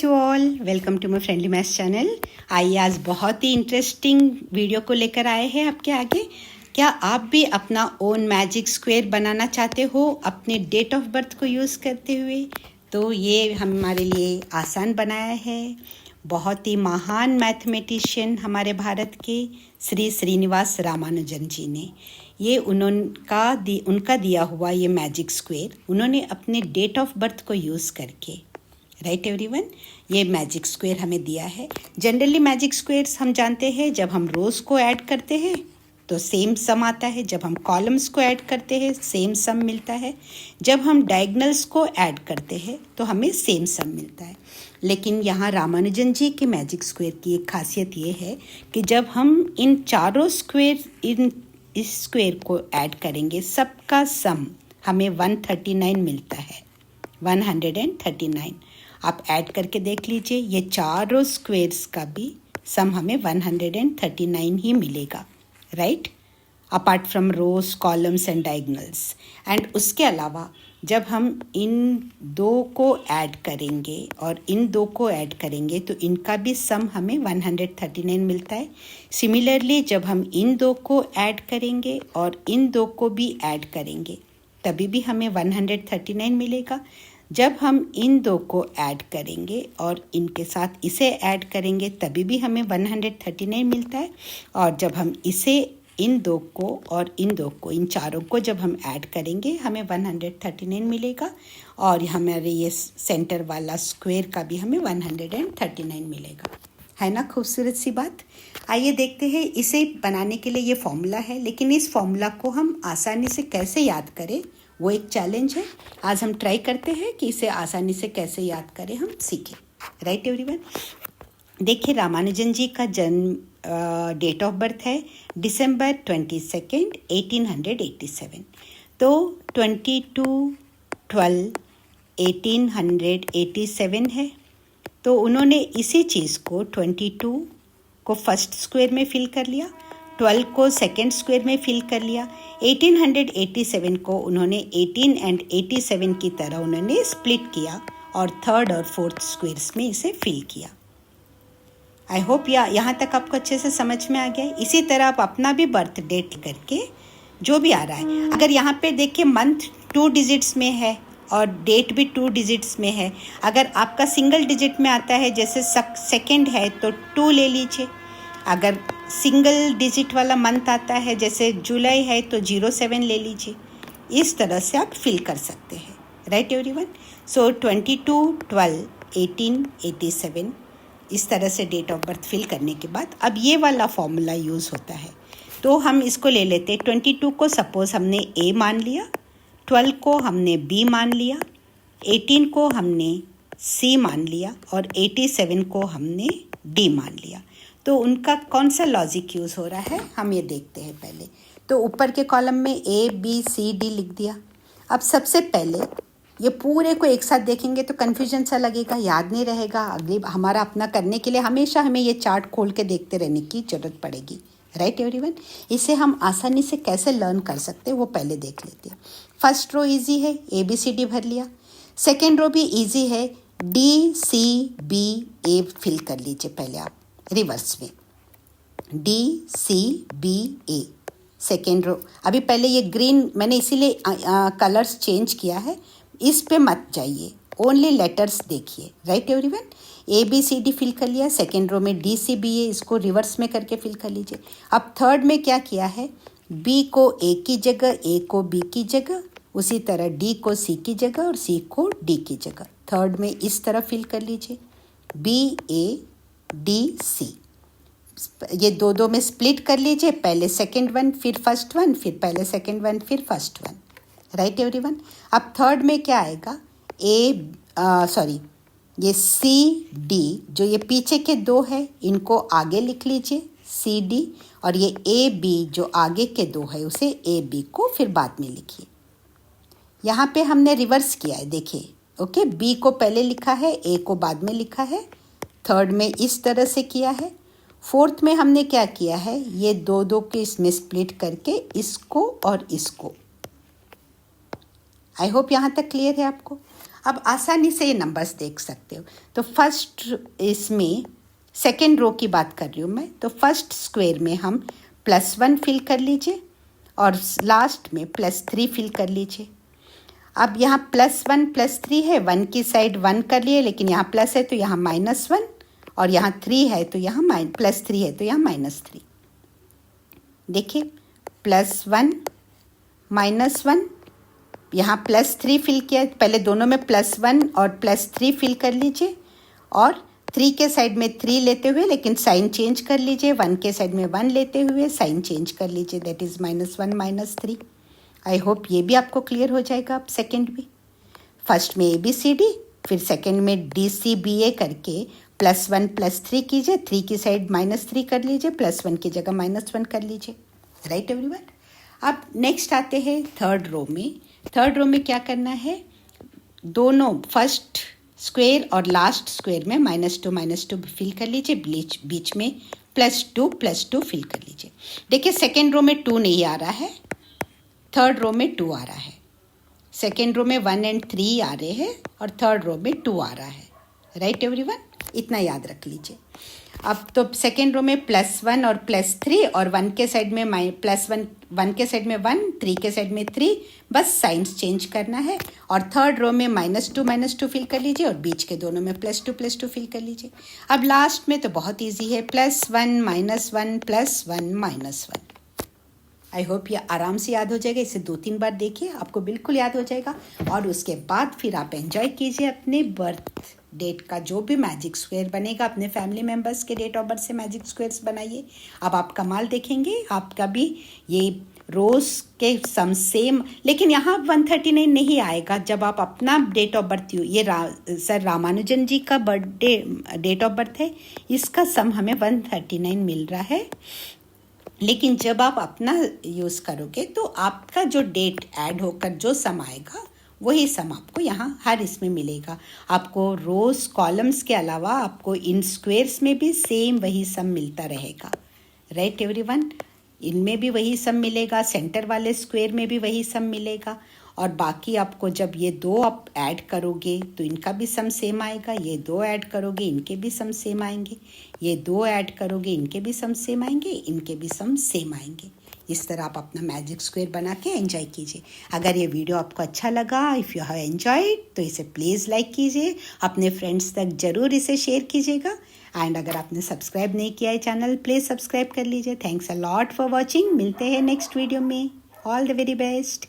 To all, welcome to my friendly maths channel. आइए आज बहुत ही इंटरेस्टिंग वीडियो को लेकर आए हैं आपके आगे। क्या आप भी अपना ओन मैजिक स्क्वायर बनाना चाहते हो अपने डेट ऑफ बर्थ को यूज़ करते हुए? तो ये हमारे लिए आसान बनाया है। बहुत ही महान मैथमेटिशियन हमारे भारत के श्री श्रीनिवास रामानुजन जी ने ये उनका दिया हुआ ये मैजिक स्क्वायर उन्होंने अपने डेट ऑफ बर्थ को यूज़ करके, राइट एवरीवन, ये मैजिक स्क्वायर हमें दिया है। जनरली मैजिक स्क्वायर्स हम जानते हैं, जब हम रोज़ को ऐड करते हैं तो सेम सम आता है, जब हम कॉलम्स को ऐड करते हैं सेम सम मिलता है, जब हम डायगनल्स को ऐड करते हैं तो हमें सेम सम मिलता है। लेकिन यहाँ रामानुजन जी के मैजिक स्क्वायर की एक खासियत ये है कि जब हम इन चारों इस स्क्वायर को ऐड करेंगे, सबका सम हमें 139 मिलता है, 139। आप ऐड करके देख लीजिए, ये चारों स्क्वायर्स का भी सम हमें 139 ही मिलेगा, right, apart from rows, columns and diagonals. And उसके अलावा जब हम इन दो को ऐड करेंगे और इन दो को ऐड करेंगे तो इनका भी सम हमें 139 मिलता है। सिमिलरली जब हम इन दो को ऐड करेंगे और इन दो को भी ऐड करेंगे तभी भी हमें 139 मिलेगा। जब हम इन दो को ऐड करेंगे और इनके साथ इसे ऐड करेंगे तभी भी हमें 139 मिलता है। और जब हम इसे इन दो को और इन दो को, इन चारों को जब हम ऐड करेंगे हमें 139 मिलेगा। और हमारे ये सेंटर वाला स्क्वायर का भी हमें 139 मिलेगा। है ना खूबसूरत सी बात। आइए देखते हैं इसे बनाने के लिए ये फॉर्मूला है, लेकिन इस फॉर्मूला को हम आसानी से कैसे याद करें वो एक चैलेंज है। आज हम ट्राई करते हैं कि इसे आसानी से कैसे याद करें, हम सीखें, राइट एवरीवन। देखिए रामानुजन जी का जन्म डेट ऑफ बर्थ है December 22, 1887। तो 22/12/1887 है। तो उन्होंने इसी चीज़ को 22 को फर्स्ट स्क्वायर में फिल कर लिया, 12 को सेकेंड स्क्वायर में फिल कर लिया, 1887 को उन्होंने 18 एंड 87 की तरह उन्होंने स्प्लिट किया और थर्ड और फोर्थ स्क्वायर्स में इसे फिल किया। आई होप यहाँ तक आपको अच्छे से समझ में आ गया। इसी तरह आप अपना भी बर्थ डेट करके जो भी आ रहा है, अगर यहाँ पे देखिए मंथ 2 डिजिट्स में है और डेट भी 2 डिजिट्स में है, अगर आपका सिंगल डिजिट में आता है जैसे सेकेंड है तो 2 ले लीजिए। अगर सिंगल डिजिट वाला मंथ आता है जैसे जुलाई है तो 07 ले लीजिए। इस तरह से आप फिल कर सकते हैं, राइट एवरीवन। सो 22/12/1887 इस तरह से डेट ऑफ बर्थ फिल करने के बाद अब ये वाला फॉर्मूला यूज़ होता है। तो हम इसको ले लेते हैं। 22 को सपोज हमने ए मान लिया, 12 को हमने बी मान लिया, 18 को हमने सी मान लिया और 87 को हमने डी मान लिया। तो उनका कौन सा लॉजिक यूज़ हो रहा है हम ये देखते हैं पहले। तो ऊपर के कॉलम में ए बी सी डी लिख दिया। अब सबसे पहले ये पूरे को एक साथ देखेंगे तो कन्फ्यूजन सा लगेगा, याद नहीं रहेगा। अगली हमारा अपना करने के लिए हमेशा हमें ये चार्ट खोल के देखते रहने की ज़रूरत पड़ेगी, राइट एवरीवन। इसे हम आसानी से कैसे लर्न कर सकते हैं वो पहले देख लेते हैं। फर्स्ट रो इजी है, ए बी सी डी भर लिया। सेकेंड रो भी इजी है, D C B A fill कर लीजिए पहले आप रिवर्स में, डी सी बी ए सेकेंड रो। अभी पहले ये ग्रीन मैंने इसीलिए कलर्स चेंज किया है, इस पे मत जाइए, ओनली लेटर्स देखिए, right everyone. A B C D fill कर लिया। सेकेंड रो में डी सी बी ए, इसको रिवर्स में करके फिल कर लीजिए। अब थर्ड में क्या किया है, बी को ए की जगह, ए को बी की जगह, उसी तरह डी को सी की जगह और सी को डी की जगह थर्ड में इस तरह फिल कर लीजिए, बी ए डी सी। ये दो में स्प्लिट कर लीजिए, पहले सेकेंड वन फिर फर्स्ट वन, फिर पहले सेकेंड वन फिर फर्स्ट वन, राइट एवरीवन। अब थर्ड में क्या आएगा, ये सी डी, जो ये पीछे के दो है इनको आगे लिख लीजिए सी डी, और ये ए बी जो आगे के दो है उसे ए बी को फिर बाद में लिखिए। यहाँ पे हमने रिवर्स किया है, देखिए, ओके, बी को पहले लिखा है, ए को बाद में लिखा है। थर्ड में इस तरह से किया है। फोर्थ में हमने क्या किया है, ये दो के इसमें स्प्लिट करके इसको और इसको। आई होप यहाँ तक क्लियर है आपको। अब आसानी से ये नंबर्स देख सकते हो। तो फर्स्ट इसमें सेकेंड रो की बात कर रही हूँ मैं, तो फर्स्ट स्क्वायर में हम +1 फिल कर लीजिए और लास्ट में +3 फिल कर लीजिए। अब यहाँ +1 +3 है, 1 की साइड 1 कर लिए, लेकिन यहाँ प्लस है तो यहाँ -1 और यहाँ 3 है तो यहाँ +3 है तो यहाँ -3। देखिए +1 -1, यहाँ +3 फिल किया, पहले दोनों में +1 और +3 फिल कर लीजिए और 3 के साइड में 3 लेते हुए लेकिन साइन चेंज कर लीजिए, 1 के साइड में 1 लेते हुए साइन चेंज कर लीजिए, दैट इज़ -1 -3। आई होप ये भी आपको क्लियर हो जाएगा। अब सेकेंड भी, फर्स्ट में ABCD, फिर सेकेंड में DCBA करके +1 +3 कीजिए, 3 की साइड -3 कर लीजिए, +1 की जगह -1 कर लीजिए। Right everyone. अब नेक्स्ट आते हैं थर्ड रो में। थर्ड रो में क्या करना है, दोनों फर्स्ट स्क्वायर और लास्ट स्क्वायर में -2 फिल कर लीजिए, बीच में +2 फिल कर लीजिए। देखिए सेकेंड रो में 2 नहीं आ रहा है, थर्ड रो में 2 आ रहा है। सेकेंड रो में 1 और 3 आ रहे हैं और थर्ड रो में 2 आ रहा है। राइट एवरीवन, इतना याद रख लीजिए। अब तो सेकेंड रो में +1 और +3 और 1 के साइड में +1 के साइड में 1, 3 के साइड में 3, बस साइंस चेंज करना है। और थर्ड रो में -2 फिल कर लीजिए और बीच के दोनों में +2 फिल कर लीजिए। अब लास्ट में तो बहुत इजी है, +1 -1 +1 -1। आई होप ये आराम से याद हो जाएगा। इसे 2-3 बार देखिए, आपको बिल्कुल याद हो जाएगा। और उसके बाद फिर आप एंजॉय कीजिए अपने बर्थ डेट का जो भी मैजिक स्क्वायर बनेगा, अपने फैमिली मेम्बर्स के डेट ऑफ बर्थ से मैजिक स्क्वायर्स बनाइए। अब आप कमाल देखेंगे, आपका भी ये रोज़ के सम सेम, लेकिन यहाँ 139 नहीं आएगा जब आप अपना डेट ऑफ बर्थ ये सर रामानुजन जी का बर्थडे डेट ऑफ बर्थ है, इसका सम हमें 139 मिल रहा है। लेकिन जब आप अपना यूज़ करोगे तो आपका जो डेट ऐड होकर जो सम आएगा वही सम आपको यहाँ हर इसमें मिलेगा। आपको रोज़ कॉलम्स के अलावा आपको इन स्क्वेयर्स में भी सेम वही सम मिलता रहेगा। राइट एवरीवन, इनमें भी वही सम मिलेगा, सेंटर वाले स्क्वेयर में भी वही सम मिलेगा। और बाकी आपको जब ये 2 आप ऐड करोगे तो इनका भी सम सेम आएगा, ये 2 ऐड करोगे इनके भी सम सेम आएंगे, ये 2 ऐड करोगे इनके भी सम सेम आएंगे, इनके भी सम सेम आएंगे। इस तरह आप अपना मैजिक स्क्वायर बना के एंजॉय कीजिए। अगर ये वीडियो आपको अच्छा लगा, इफ़ यू हैव एंजॉयड, तो इसे प्लीज़ लाइक कीजिए, अपने फ्रेंड्स तक ज़रूर इसे शेयर कीजिएगा। एंड अगर आपने सब्सक्राइब नहीं किया है चैनल, प्लीज़ सब्सक्राइब कर लीजिए। Thanks a lot for watching. मिलते हैं नेक्स्ट वीडियो में। All the very best.